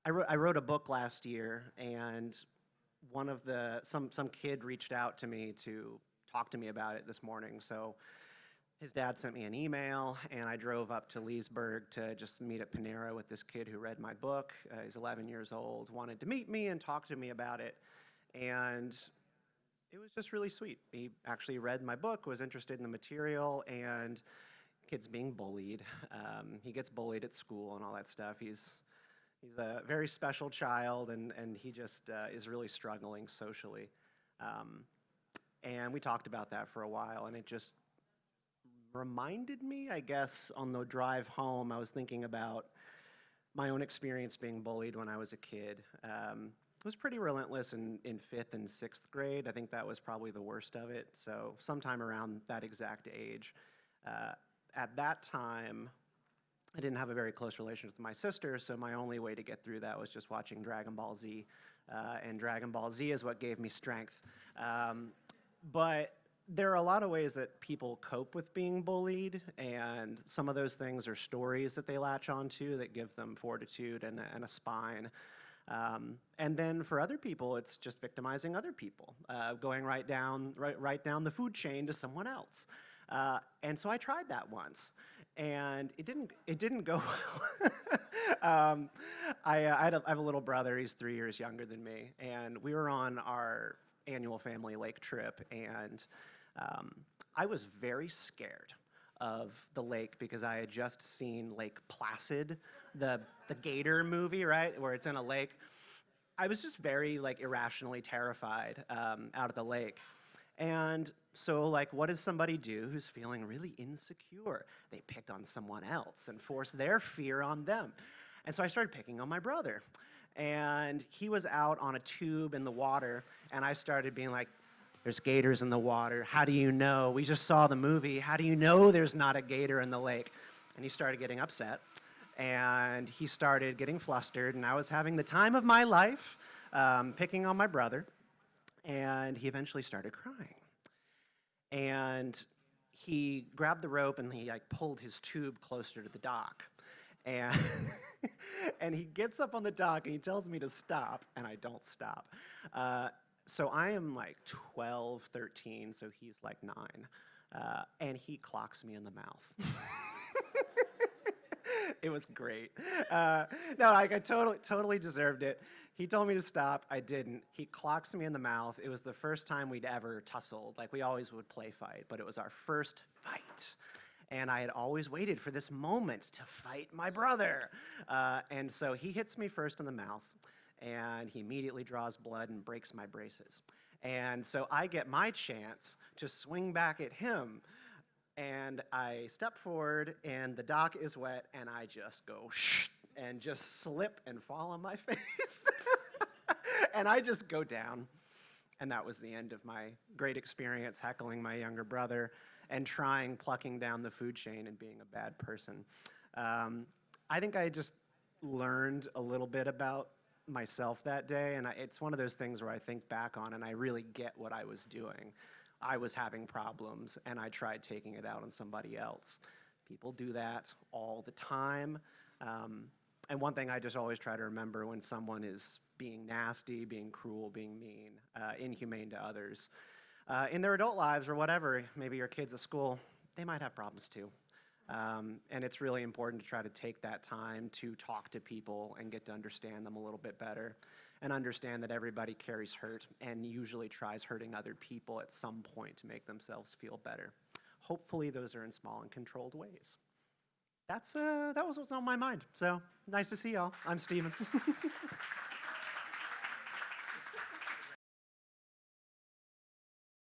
I wrote a book last year, and some kid reached out to me to talk to me about it this morning. So his dad sent me an email, and I drove up to Leesburg to just meet at Panera with this kid who read my book. He's 11 years old, wanted to meet me and talk to me about it, and it was just really sweet. He actually read my book, was interested in the material, and kid's being bullied. He gets bullied at school and all that stuff. He's a very special child, and he just is really struggling socially. Um, and we talked about that for a while, and it just reminded me, I guess, on the drive home, I was thinking about my own experience being bullied when I was a kid. It was pretty relentless in fifth and sixth grade. I think that was probably the worst of it. So sometime around that exact age. Uh, at that time, I didn't have a very close relationship with my sister, so my only way to get through that was just watching Dragon Ball Z. And Dragon Ball Z is what gave me strength. But there are a lot of ways that people cope with being bullied, and some of those things are stories that they latch onto that give them fortitude and a spine. And then for other people, it's just victimizing other people, going right down the food chain to someone else. And so I tried that once, and it didn't go well. I have a little brother. He's 3 years younger than me, and we were on our annual family lake trip, and I was very scared of the lake because I had just seen Lake Placid, the gator movie, right, where it's in a lake. I was just very like irrationally terrified out of the lake. And so, like, what does somebody do who's feeling really insecure? They pick on someone else and force their fear on them. And so I started picking on my brother. And he was out on a tube in the water, and I started being like, there's gators in the water. How do you know? We just saw the movie. How do you know there's not a gator in the lake? And he started getting upset, and he started getting flustered, and I was having the time of my life picking on my brother, and he eventually started crying. And he grabbed the rope, and he like pulled his tube closer to the dock. And, and he gets up on the dock, and he tells me to stop, and I don't stop. So I am like 12, 13, so he's like 9. And he clocks me in the mouth. It was great. No, I totally deserved it. He told me to stop. I didn't. He clocks me in the mouth. It was the first time we'd ever tussled. Like, we always would play fight, but it was our first fight. And I had always waited for this moment to fight my brother. And so he hits me first in the mouth, and he immediately draws blood and breaks my braces. And so I get my chance to swing back at him, and I step forward, and the dock is wet, and I just go shh, and just slip and fall on my face. And I just go down. And that was the end of my great experience heckling my younger brother and plucking down the food chain and being a bad person. I think I just learned a little bit about myself that day, and it's one of those things where I think back on and I really get what I was doing. I was having problems, and I tried taking it out on somebody else. People do that all the time. And one thing I just always try to remember when someone is being nasty, being cruel, being mean, inhumane to others, in their adult lives or whatever, maybe your kids at school, they might have problems too. And it's really important to try to take that time to talk to people and get to understand them a little bit better and understand that everybody carries hurt and usually tries hurting other people at some point to make themselves feel better. Hopefully those are in small and controlled ways. That was what's on my mind. So nice to see y'all. I'm Steven.